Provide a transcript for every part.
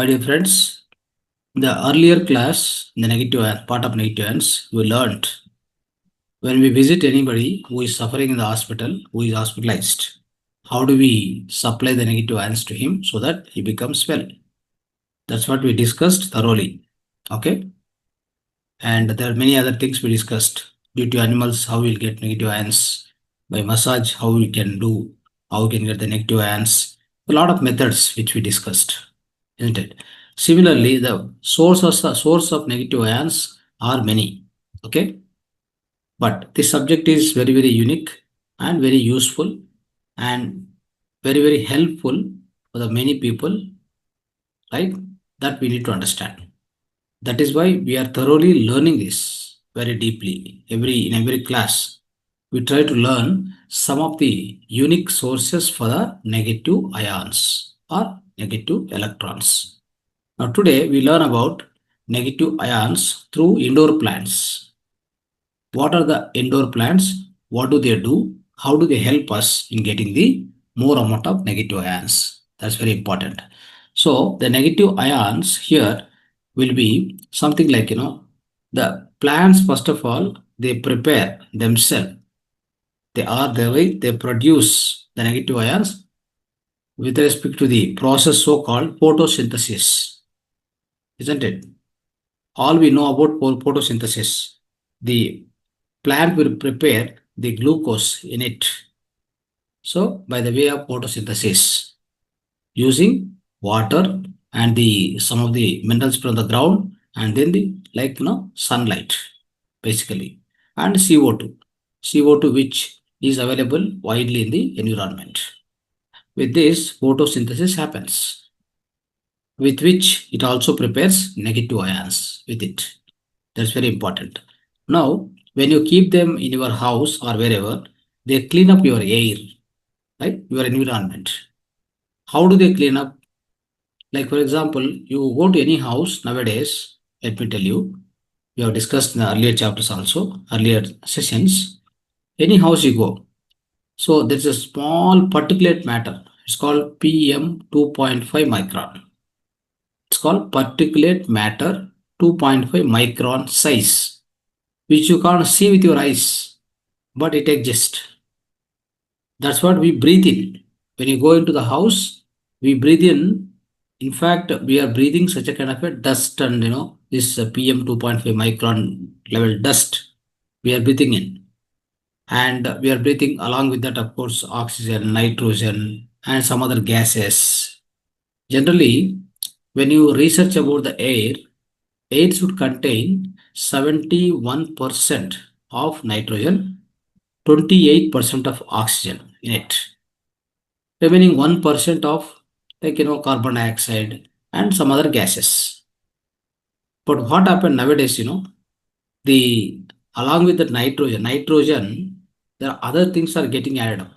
My dear friends, in the earlier class, in the negative part of negative ions, we learned when we visit anybody who is suffering in the hospital, who is hospitalized, how do we supply the negative ions to him so that he becomes well? That's what we discussed thoroughly. Okay. And there are many other things we discussed. Due to animals, how we'll get negative ions. By massage, how we can do, how we can get the negative ions. A lot of methods which we discussed, isn't it? Similarly, the source of negative ions are many. Okay. But this subject is very, very unique and very useful and very, very helpful for the many people, right? That we need to understand. That is why we are thoroughly learning this very deeply. In every class, we try to learn some of the unique sources for the negative ions or negative electrons. Now today we learn about negative ions through indoor plants. What are the indoor plants? What do they do? How do they help us in getting the more amount of negative ions? That's very important. So the negative ions here will be something like, the plants, first of all, they prepare themselves. They are the way they produce the negative ions with respect to the process so-called photosynthesis, isn't it? All we know about photosynthesis, the plant will prepare the glucose in it. So by the way of photosynthesis, using water and some of the minerals from the ground, and then the sunlight basically, and CO2 which is available widely in the environment. With this, photosynthesis happens, with which it also prepares negative ions with it. That's very important. Now, when you keep them in your house or wherever, they clean up your air, right? Your environment. How do they clean up? Like, for example, you go to any house nowadays, let me tell you, we have discussed in the earlier chapters also, earlier sessions. Any house you go, so there's a small particulate matter. It's called PM 2.5 micron. It's called particulate matter 2.5 micron size, which you can't see with your eyes, but it exists. That's what we breathe in. When you go into the house, we breathe in. In fact, we are breathing such a kind of a dust and this PM 2.5 micron level dust we are breathing in. And we are breathing along with that, of course, oxygen, nitrogen, and some other gases. Generally, when you research about the air should contain 71% of nitrogen, 28% of oxygen in it, remaining 1% of carbon dioxide and some other gases. But what happened nowadays, the along with the nitrogen, there are other things are getting added up.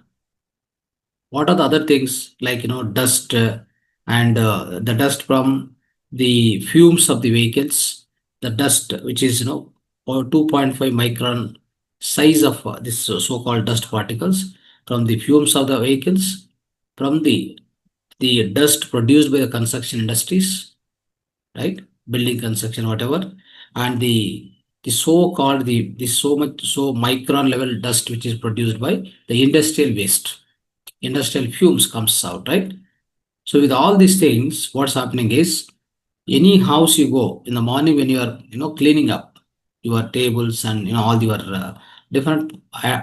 What are the other things like dust and the dust from the fumes of the vehicles, the dust which is or 2.5 micron size of this so-called dust particles from the fumes of the vehicles, from the dust produced by the construction industries, right? Building construction, whatever, and the so-called so micron level dust which is produced by the industrial waste, industrial fumes comes out, right? So with all these things, what's happening is any house you go in the morning when you are cleaning up your tables and all your different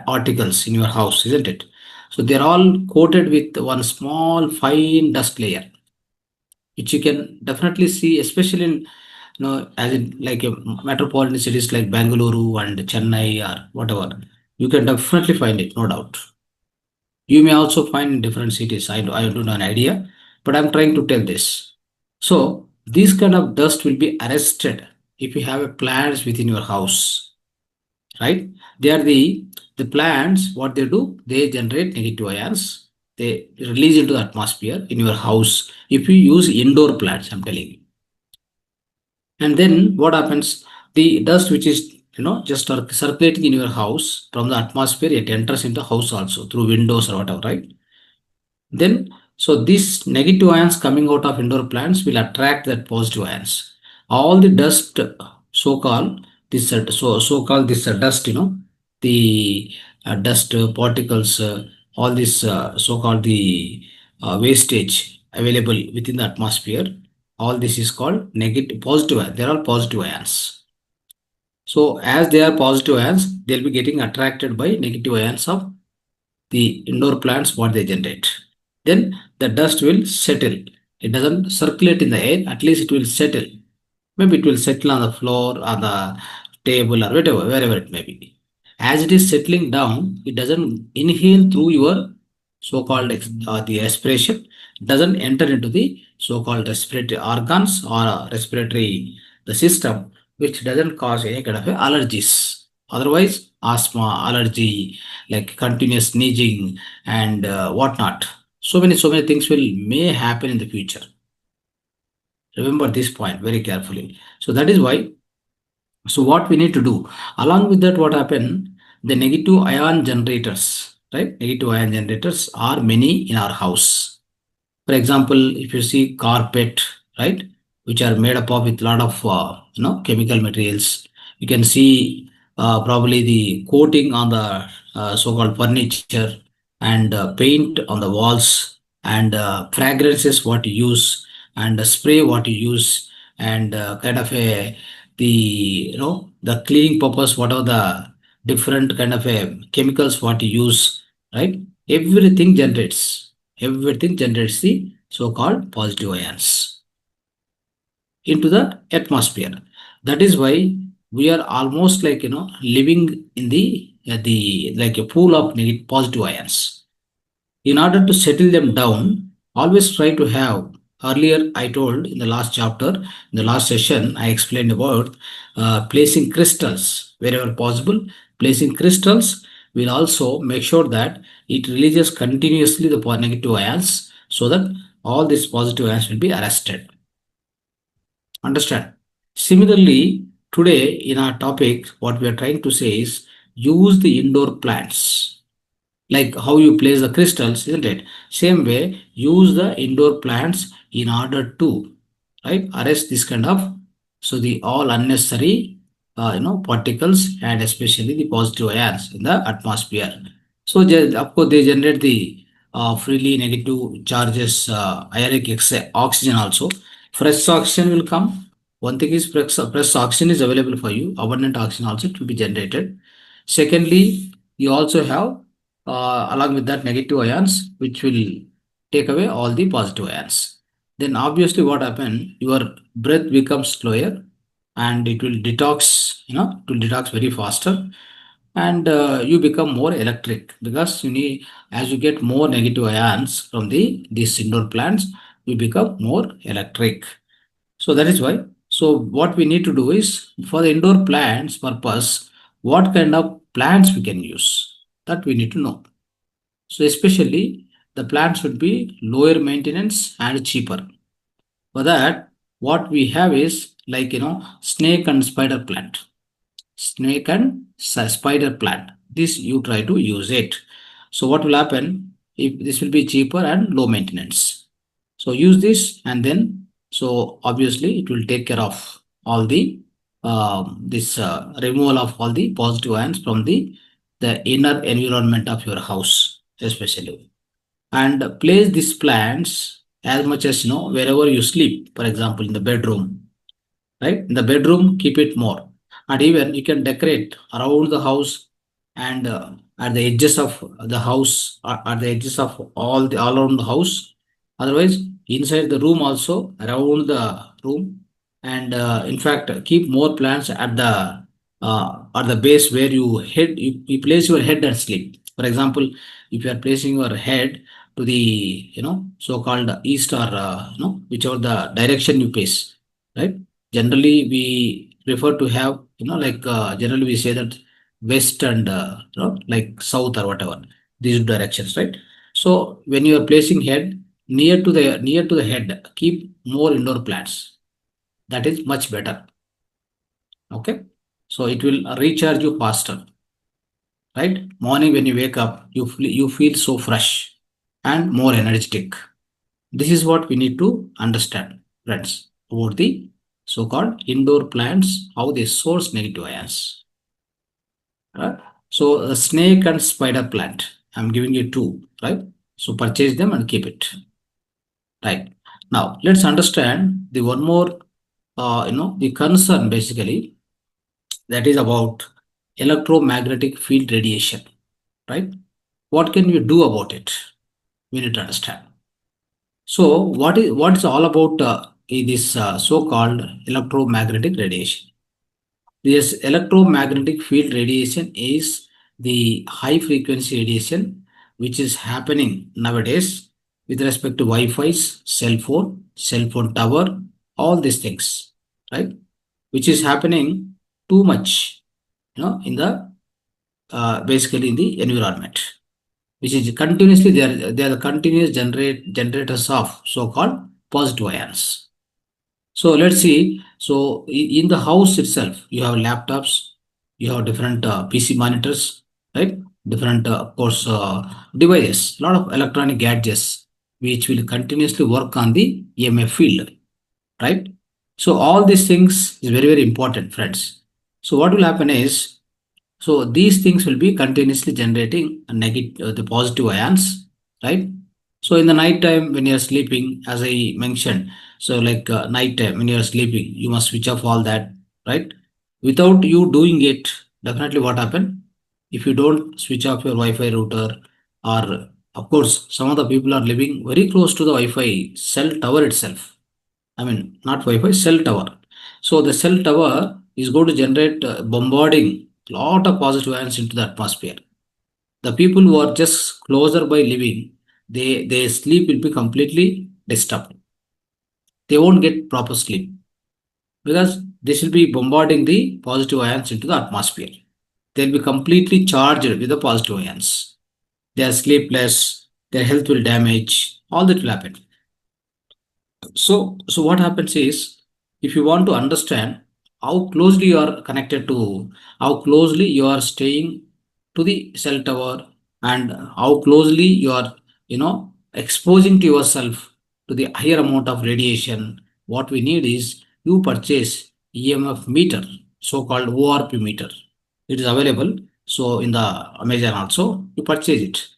articles in your house, isn't it? So they're all coated with one small fine dust layer, which you can definitely see, especially in as in like a metropolitan cities like Bangalore and Chennai or whatever. You can definitely find it, no doubt. You may also find in different cities. I don't have an idea, but I'm trying to tell this. So this kind of dust will be arrested if you have a plants within your house, right? They are the plants. What they do, they generate negative ions. They release into the atmosphere in your house if you use indoor plants. I'm telling you. And then what happens? The dust which is just circulating in your house from the atmosphere, it enters into the house also through windows or whatever, right? Then So these negative ions coming out of indoor plants will attract that positive ions. All the dust, so-called so-called this dust, the dust particles, all this so-called the wastage available within the atmosphere. All this is called negative, positive. They are all positive ions. So as they are positive ions, they'll be getting attracted by negative ions of the indoor plants what they generate. Then the dust will settle. It doesn't circulate in the air, at least it will settle. Maybe it will settle on the floor, on the table, or whatever, wherever it may be. As it is settling down, it doesn't inhale through your so-called the respiration. It doesn't enter into the so-called respiratory organs or respiratory the system, which doesn't cause any kind of allergies. Otherwise, asthma, allergy, like continuous sneezing and whatnot. So many things will may happen in the future. Remember this point very carefully. So that is why. So what we need to do, along with that, what happened? The negative ion generators, right? Negative ion generators are many in our house. For example, if you see carpet, right, which are made up of with lot of chemical materials, you can see probably the coating on the so-called furniture and paint on the walls and fragrances what you use and spray what you use and kind of a the the cleaning purpose whatever the different kind of a chemicals what you use, right? Everything generates the so-called positive ions into the atmosphere. That is why we are almost like living in the like a pool of negative positive ions. In order to settle them down, always try to have. Earlier, I told in the last chapter, in the last session, I explained about placing crystals wherever possible. Placing crystals will also make sure that it releases continuously the negative ions so that all these positive ions will be arrested. Understand? Similarly, today in our topic, what we are trying to say is use the indoor plants like how you place the crystals, isn't it? Same way, use the indoor plants in order to, right, arrest this kind of, so the all unnecessary, particles and especially the positive ions in the atmosphere. So, of course, they generate the freely negative charges, ionic oxygen also. Fresh oxygen will come. One thing is fresh oxygen is available for you. Abundant oxygen also to be generated. Secondly, you also have along with that negative ions which will take away all the positive ions. Then obviously what happen, your breath becomes slower and it will detox, it will detox very faster and you become more electric because you need, as you get more negative ions from these indoor plants, you become more electric. So that is why. So what we need to do is for the indoor plants purpose, what kind of plants we can use, that we need to know. So especially the plants should be lower maintenance and cheaper. For that, what we have is like snake and spider plant. Snake and spider plant. This you try to use it. So what will happen if this will be cheaper and low maintenance. So use this and then so obviously it will take care of all the this removal of all the positive ions from the inner environment of your house especially, and place these plants as much as wherever you sleep, for example in the bedroom, right? In the bedroom, keep it more. And even you can decorate around the house and at the edges of the house, at the edges of all around the house. Otherwise, inside the room also, around the room, and in fact, keep more plants at the base where you place your head and sleep. For example, if you are placing your head to the so-called east or whichever the direction you face, right? Generally we prefer to have like generally we say that west and like south or whatever, these directions, right? So when you are placing head near to the head, keep more indoor plants. That is much better. Okay, so it will recharge you faster, right? Morning when you wake up, you feel so fresh and more energetic. This is what we need to understand, friends, about the so-called indoor plants, how they source negative ions. Right? So a snake and spider plant. I'm giving you two, right? So purchase them and keep it. Right. Now let's understand the one more the concern basically, that is about electromagnetic field radiation. Right? What can we do about it? We need to understand. So what is all about this so-called electromagnetic radiation? This electromagnetic field radiation is the high frequency radiation which is happening nowadays with respect to Wi-Fi's, cell phone tower, all these things, right? Which is happening too much, in the basically in the environment, which is continuously they are the continuous generators of so-called positive ions. So let's see. So in the house itself, you have laptops, you have different PC monitors, right? Different, of course, devices, a lot of electronic gadgets which will continuously work on the EMF field, right? So all these things is very important, friends. So what will happen is, so these things will be continuously generating a negative, the positive ions, right? So in the night time when you are sleeping, as I mentioned, so like night time when you are sleeping, you must switch off all that, right? Without you doing it, definitely what happen? If you don't switch off your Wi-Fi router, or of course, some of the people are living very close to the Wi-Fi cell tower itself. I mean, not Wi-Fi, cell tower. So the cell tower is going to generate bombarding lot of positive ions into the atmosphere. The people who are just closer by living, their sleep will be completely disturbed. They won't get proper sleep because this will be bombarding the positive ions into the atmosphere. They'll be completely charged with the positive ions. They are sleepless, their health will damage, all that will happen. So what happens is, if you want to understand how closely you are connected to, how closely you are staying to the cell tower, and how closely you are, exposing to yourself to the higher amount of radiation, what we need is you purchase EMF meter, so-called ORP meter. It is available. So in the Amazon also, you purchase it.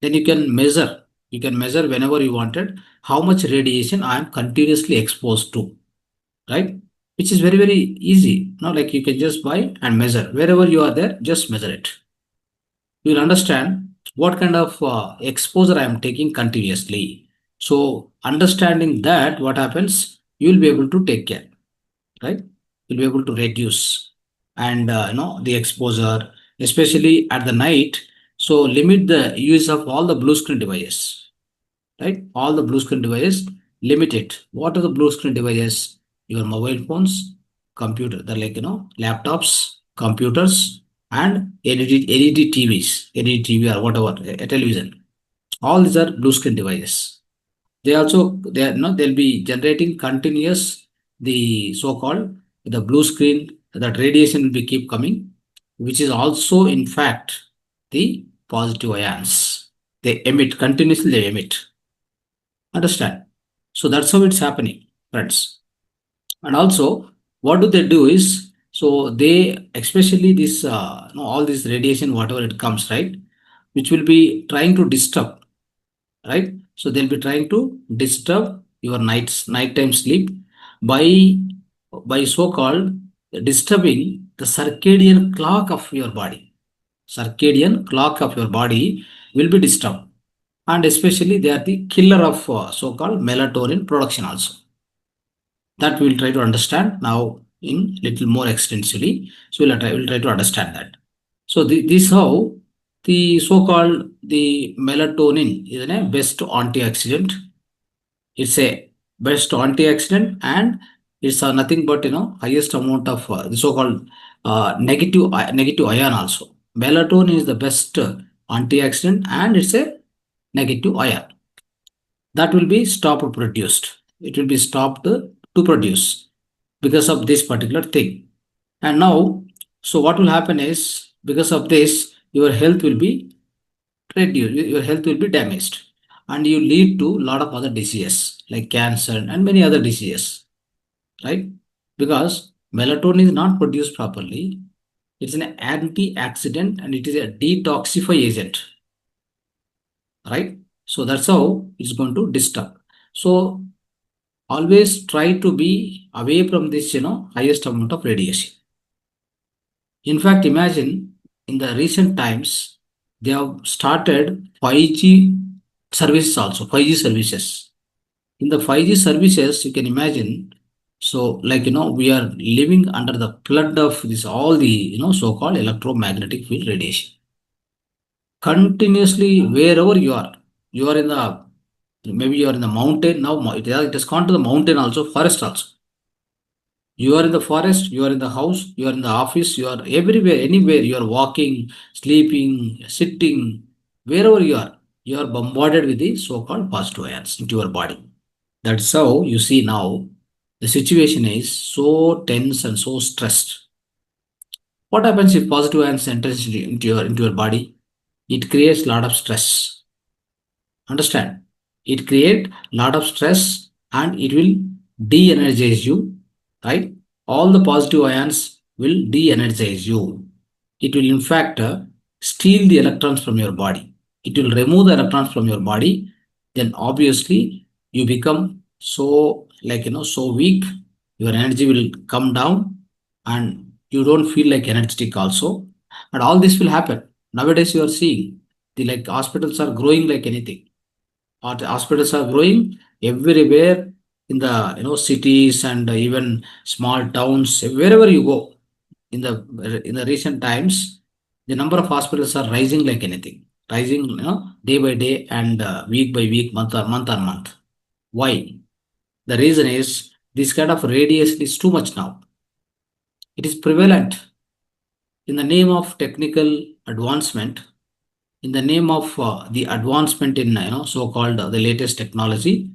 Then you can measure. You can measure whenever you wanted how much radiation I am continuously exposed to, right? Which is very easy. Like you can just buy and measure. Wherever you are there, just measure it. You will understand what kind of exposure I am taking continuously. So understanding that, what happens, you will be able to take care, right? You'll be able to reduce and the exposure, especially at the night. So limit the use of all the blue screen devices, right? All the blue screen devices, limit it. What are the blue screen devices? Your mobile phones, computer, the like laptops, computers, and LED TVs, LED TV or whatever, a television. All these are blue screen devices. They'll be generating continuous the so-called the blue screen, that radiation will be keep coming, which is also in fact the positive ions. They emit continuously. They emit. Understand? So that's how it's happening, friends. And also, what do they do is, so they, especially this all this radiation, whatever it comes, right, which will be trying to disturb, right? So they'll be trying to disturb your nighttime sleep by so-called disturbing the circadian clock of your body. Circadian clock of your body will be disturbed, and especially they are the killer of so-called melatonin production also. That we will try to understand now in little more extensively. So we'll try to understand that. So this how the so-called the melatonin is a best antioxidant. It's a best antioxidant, and it's nothing but highest amount of the so-called negative ion also. Melatonin is the best antioxidant, and it's a negative ion that will be stopped produced. It will be stopped to produce because of this particular thing. And now, so what will happen is, because of this, your health will be reduced, your health will be damaged. and you lead to a lot of other diseases like cancer and many other diseases, right? Because melatonin is not produced properly. It's an antioxidant and it is a detoxify agent, right? So that's how it's going to disturb. So always try to be away from this, highest amount of radiation. In fact, imagine in the recent times, they have started 5G services also, 5G services. In the 5G services, you can imagine, so like, we are living under the flood of this, all the, so-called electromagnetic field radiation. Continuously, wherever you are in the, maybe you are in the mountain, now it has gone to the mountain also, forest also. You are in the forest, you are in the house, you are in the office, you are everywhere, anywhere. You are walking, sleeping, sitting, wherever you are bombarded with the so-called positive ions into your body. That's how you see now the situation is so tense and so stressed. What happens if positive ions enters into your body? It creates a lot of stress. Understand? It create lot of stress and it will de-energize you, right? All the positive ions will de-energize you. It will in fact steal the electrons from your body. It will remove the electrons from your body. Then obviously you become so like so weak. Your energy will come down and you don't feel like energetic also. And all this will happen. Nowadays you are seeing the like hospitals are growing like anything. Hospitals are growing everywhere in the cities and even small towns. Wherever you go in the recent times, the number of hospitals are rising like anything, rising day by day and week by week, month on month. Why? The reason is this kind of radiation is too much now. It is prevalent in the name of technical advancement, in the name of the advancement in so-called the latest technology.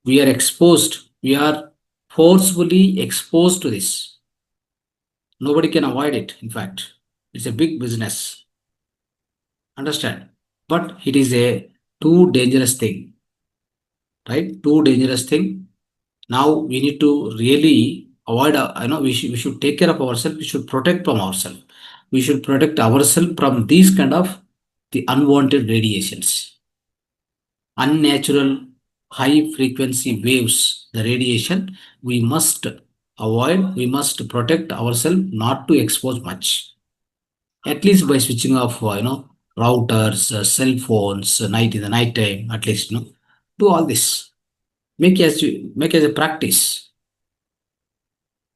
We are exposed, we are forcefully exposed to this. Nobody can avoid it. In fact, it's a big business. Understand? But it is a too dangerous thing, right? Too dangerous thing. Now we need to really avoid. We should take care of ourselves. We should protect from ourselves. We should protect ourselves from these kind of the unwanted radiations, unnatural high frequency waves, the radiation. We must avoid. We must protect ourselves not to expose much. At least by switching off, routers, cell phones, night in the night time. At least, do all this. Make as a practice.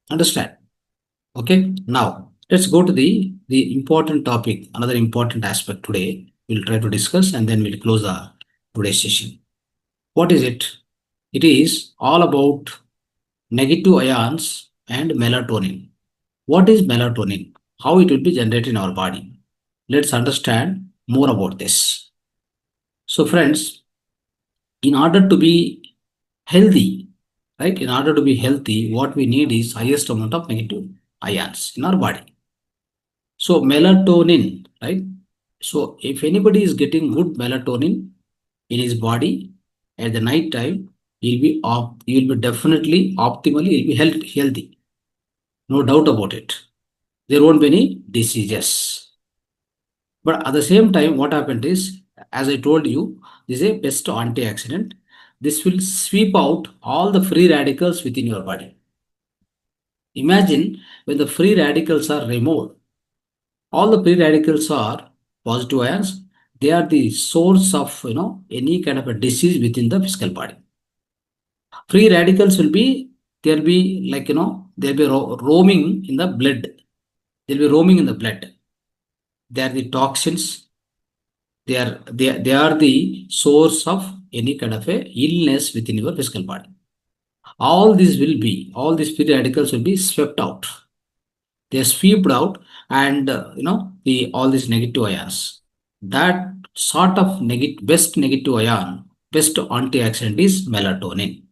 Understand? Okay. Now let's go to the important topic. Another important aspect today. We'll try to discuss and then we'll close the today's session. What is it? It is all about negative ions and melatonin. What is melatonin? How it will be generated in our body? Let's understand more about this. So, friends, in order to be healthy, right? In order to be healthy, what we need is highest amount of negative ions in our body. So, melatonin, right? So, if anybody is getting good melatonin in his body at the night time, you'll be definitely optimally you'll be healthy. No doubt about it. There won't be any diseases. But at the same time, what happened is, as I told you, this is a best antioxidant. This will sweep out all the free radicals within your body. Imagine when the free radicals are removed, all the free radicals are positive ions. They are the source of any kind of a disease within the physical body. Free radicals will be they'll be like they'll be roaming in the blood. They'll be roaming in the blood. They are the toxins. They are the source of any kind of a illness within your physical body. All these free radicals will be swept out. They are swept out, and the all these negative ions. That sort of best negative ion, best antioxidant is melatonin,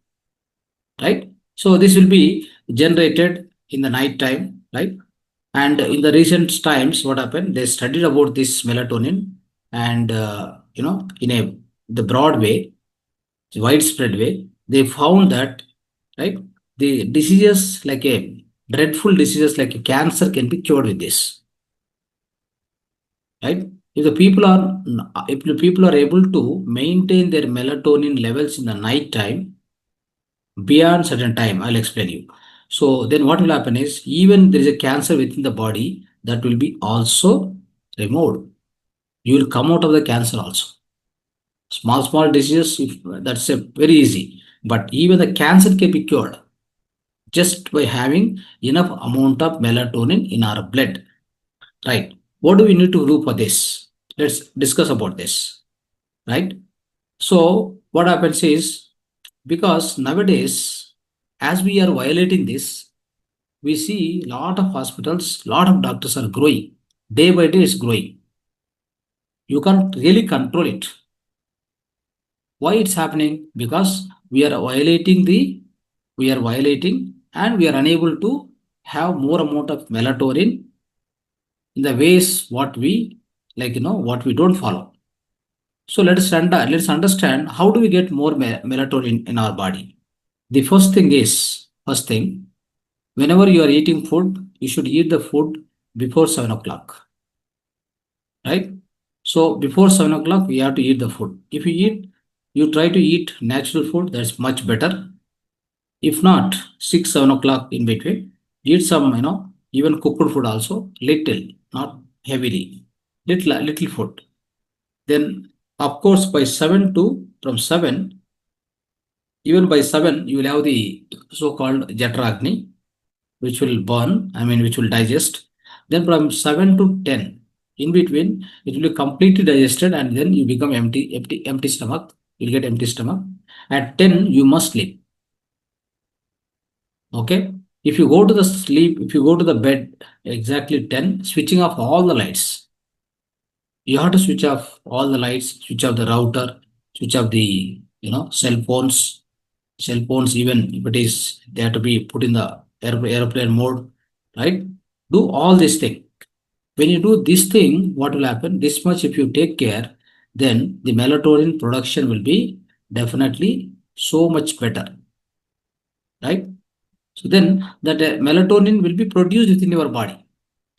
right? So this will be generated in the night time, right? And in the recent times, what happened? They studied about this melatonin, and in a the broad way. widespread way, they found that, right, the diseases like a dreadful diseases like a cancer can be cured with this, right? If the people are if the people are able to maintain their melatonin levels in the night time beyond certain time, I'll explain you. So then what will happen is even there is a cancer within the body that will be also removed. You will come out of the cancer also. Small diseases, if, that's a very easy. But even the cancer can be cured just by having enough amount of melatonin in our blood. Right. What do we need to do for this? Let's discuss about this. Right. So what happens is because nowadays, as we are violating this, we see lot of hospitals, lot of doctors are growing. Day by day, it's growing. You can't really control it. Why it's happening? Because we are violating and we are unable to have more amount of melatonin in the ways what we like, what we don't follow. So let's understand how do we get more melatonin in our body. The first thing, whenever you are eating food, you should eat the food before 7 o'clock, right? So before 7 o'clock, we have to eat the food. If you try to eat natural food, that's much better. If not, 6, 7 o'clock in between, eat some, even cooked food also, little, not heavily, little food. Then, of course, from 7, even by 7, you will have the so-called Jatragni, which will burn, which will digest. Then from 7 to 10, in between, it will be completely digested and then you become empty stomach. You'll get empty stomach. At 10, you must sleep. Okay. If you go to the sleep, if you go to the bed exactly 10, switching off all the lights. You have to switch off all the lights, switch off the router, switch off the, cell phones. Cell phones, even if it is, they have to be put in the airplane mode, right? Do all this thing. When you do this thing, what will happen? This much, if you take care, then the melatonin production will be definitely so much better, right? So then that melatonin will be produced within your body.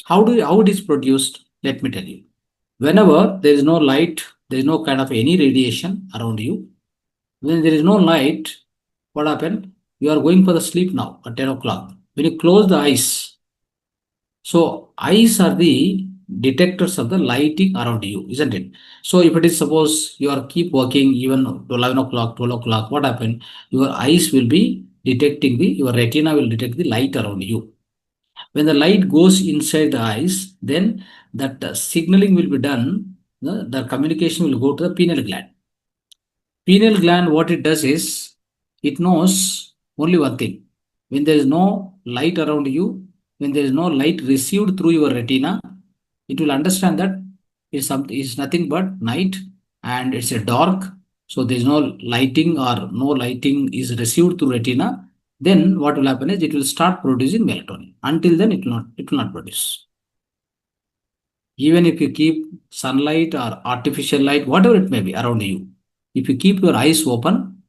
How it is produced? Let me tell you. Whenever there is no light, there is no kind of any radiation around you. When there is no light, what happened? You are going for the sleep now at 10 o'clock. When you close the eyes, so eyes are the detectors of the lighting around you, isn't it? So if it is suppose you are keep working even to 11 o'clock, 12 o'clock, what happened? Your eyes will be detecting your retina will detect the light around you. When the light goes inside the eyes, then that signaling will be done. The communication will go to the pineal gland. Pineal gland, what it does is, it knows only one thing. When there is no light around you, when there is no light received through your retina, it will understand that it's nothing but night and it's a dark. So there is no lighting or no lighting is received through retina. Then what will happen is it will start producing melatonin. Until then, it will not produce. Even if you keep sunlight or artificial light, whatever it may be around you, if you keep your eyes open,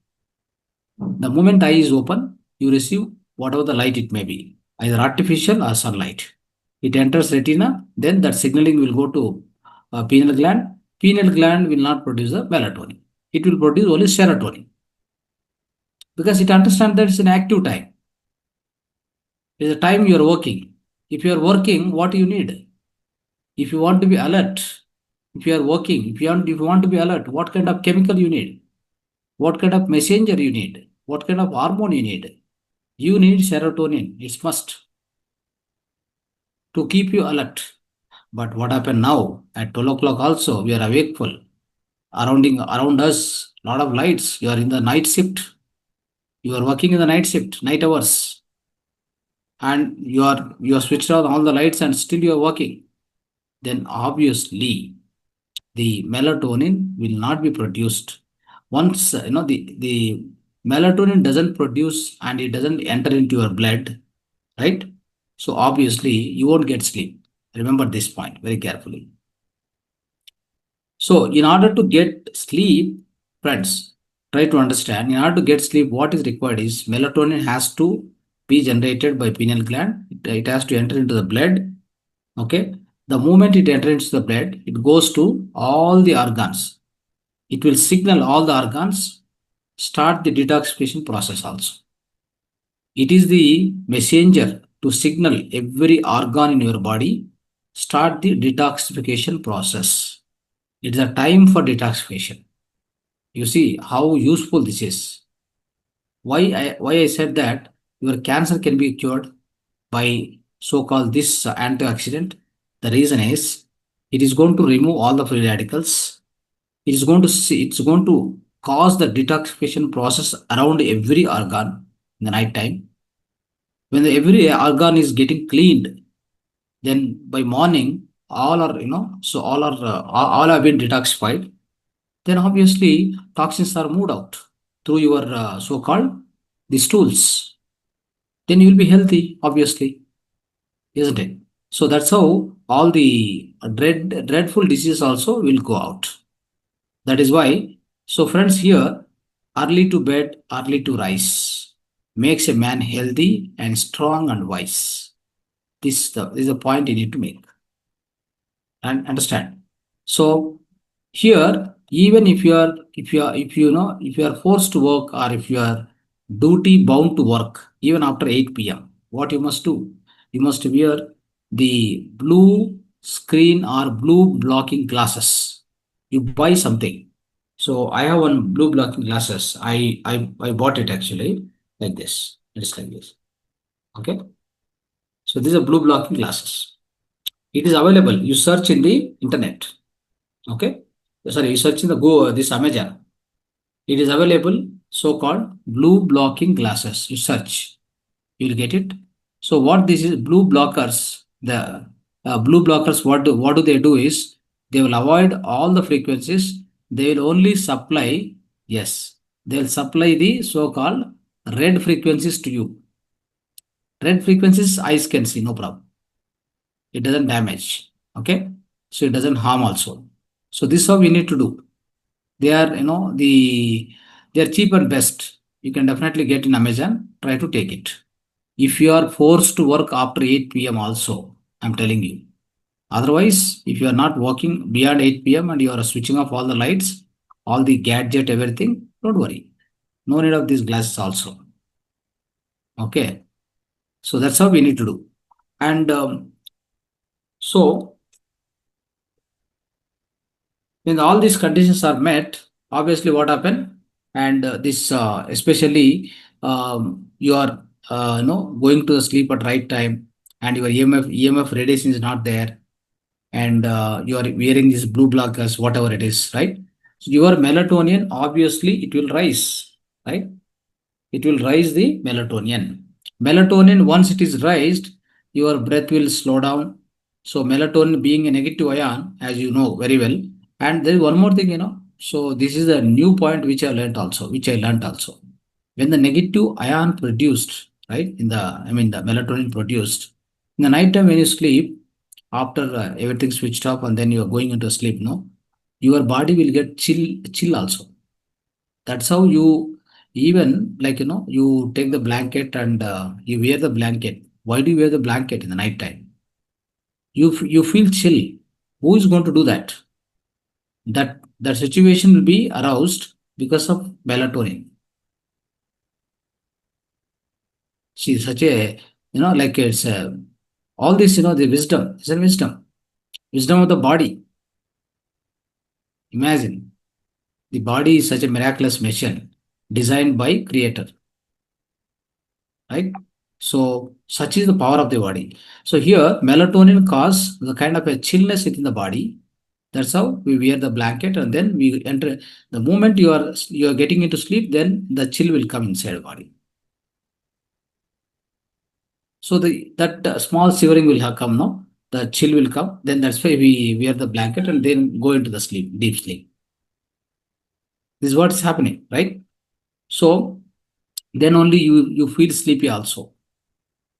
the moment eye is open, you receive whatever the light it may be, either artificial or sunlight. It enters retina, then that signaling will go to pineal gland. Pineal gland will not produce the melatonin. It will produce only serotonin because it understands that it's an active time. It is a time you are working. If you are working, what you need? If you want to be alert, if you are working, if you want to be alert, what kind of chemical you need? What kind of messenger you need? What kind of hormone you need? You need serotonin. It's must to keep you alert. But what happened now? At 12 o'clock also, we are awakeful. Around us, lot of lights. You are in the night shift. You are working in the night shift, night hours. And you are switched on all the lights and still you are working. Then obviously the melatonin will not be produced. Once the melatonin doesn't produce and it doesn't enter into your blood, right? So obviously you won't get sleep. Remember this point very carefully. So in order to get sleep, friends, Try to understand. In order to get sleep, what is required is melatonin has to be generated by pineal gland. It has to enter into the blood. Okay. The moment it enters the blood, it goes to all the organs. It will signal all the organs, start the detoxification process also. It is the messenger to signal every organ in your body, start the detoxification process. It is a time for detoxification. You see how useful this is. Why I said that your cancer can be cured by so-called this antioxidant. The reason is it is going to remove all the free radicals. It's going to cause the detoxification process around every organ in the night time. When every organ is getting cleaned, then by morning all are so all have been detoxified. Then obviously toxins are moved out through your so-called the stools. Then you will be healthy, obviously, isn't it? So that's how all the dreadful diseases also will go out. That is why. So friends, here, early to bed, early to rise makes a man healthy and strong and wise. This is the point you need to make and understand. So here, even if you are forced to work, or if you are duty bound to work even after 8 p.m., what you must do? You must wear the blue screen or blue blocking glasses. You buy something. So I have one blue blocking glasses. I bought it actually like this. It's like this. Okay. So these are blue blocking glasses. It is available. You search in the internet. Okay. Sorry, you search in the Go this Amazon. It is available. So-called blue blocking glasses. You search, you will get it. So what this is blue blockers? The blue blockers. What do they do is they will avoid all the frequencies. They will only supply. Yes, they will supply the so-called red frequencies to you. Red frequencies eyes can see, no problem. It doesn't damage. Okay, so it doesn't harm also. So this is how we need to do. They are they are cheap and best. You can definitely get in Amazon. Try to take it. If you are forced to work after 8 p.m. also, I'm telling you. Otherwise, if you are not working beyond 8 p.m. and you are switching off all the lights, all the gadget, everything, don't worry. No need of these glasses also. Okay. So that's how we need to do. And so when all these conditions are met, obviously what happen? And this especially you are going to sleep at right time, and your EMF radiation is not there, and you are wearing these blue blockers, whatever it is, right? So your melatonin, obviously, it will rise, right? It will raise the melatonin. Melatonin, once it is raised, your breath will slow down. So melatonin being a negative ion, as you know very well. And there is one more thing, So this is a new point which I learned also. When the negative ion produced, right, the melatonin produced, in the night time when you sleep, after everything switched off and then you are going into sleep, no, your body will get chill also. That's how you even like you take the blanket and you wear the blanket. Why do you wear the blanket in the night time? You feel chill. Who is going to do that? That situation will be aroused because of melatonin. See, such a like it's all this the wisdom. It's a wisdom of the body. Imagine the body is such a miraculous machine designed by creator, right? So such is the power of the body. So here melatonin causes the kind of a chillness within the body. That's how we wear the blanket and then we enter. The moment you are getting into sleep, then the chill will come inside the body. So that small shivering will have come now. The chill will come. Then that's why we wear the blanket and then go into the sleep, deep sleep. This is what's happening, right? So then only you feel sleepy also.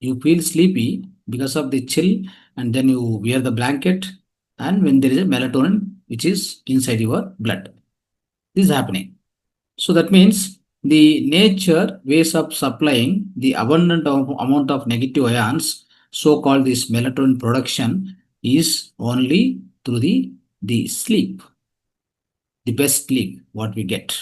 You feel sleepy because of the chill, and then you wear the blanket, and when there is a melatonin which is inside your blood, this is happening. So that means the nature ways of supplying the abundant amount of negative ions, so-called this melatonin production, is only through the sleep, the best sleep what we get.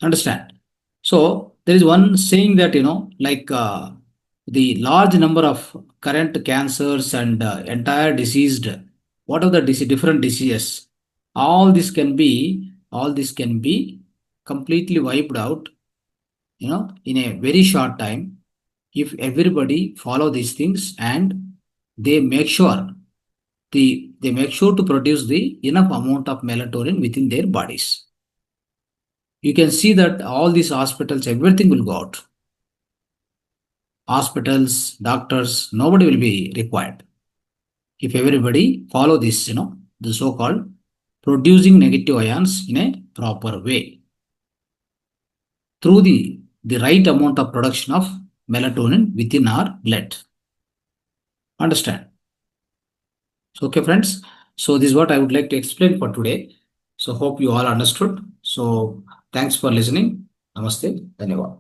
Understand? So there is one saying that like the large number of current cancers and entire diseased, what are the different diseases? All this can be completely wiped out, in a very short time if everybody follow these things and they make sure they make sure to produce the enough amount of melatonin within their bodies. You can see that all these hospitals, everything will go out. Hospitals, doctors, nobody will be required. If everybody follow this, the so-called producing negative ions in a proper way through the right amount of production of melatonin within our blood. Understand? So, okay, friends. So this is what I would like to explain for today. So hope you all understood. So thanks for listening. Namaste. Dhanyavad.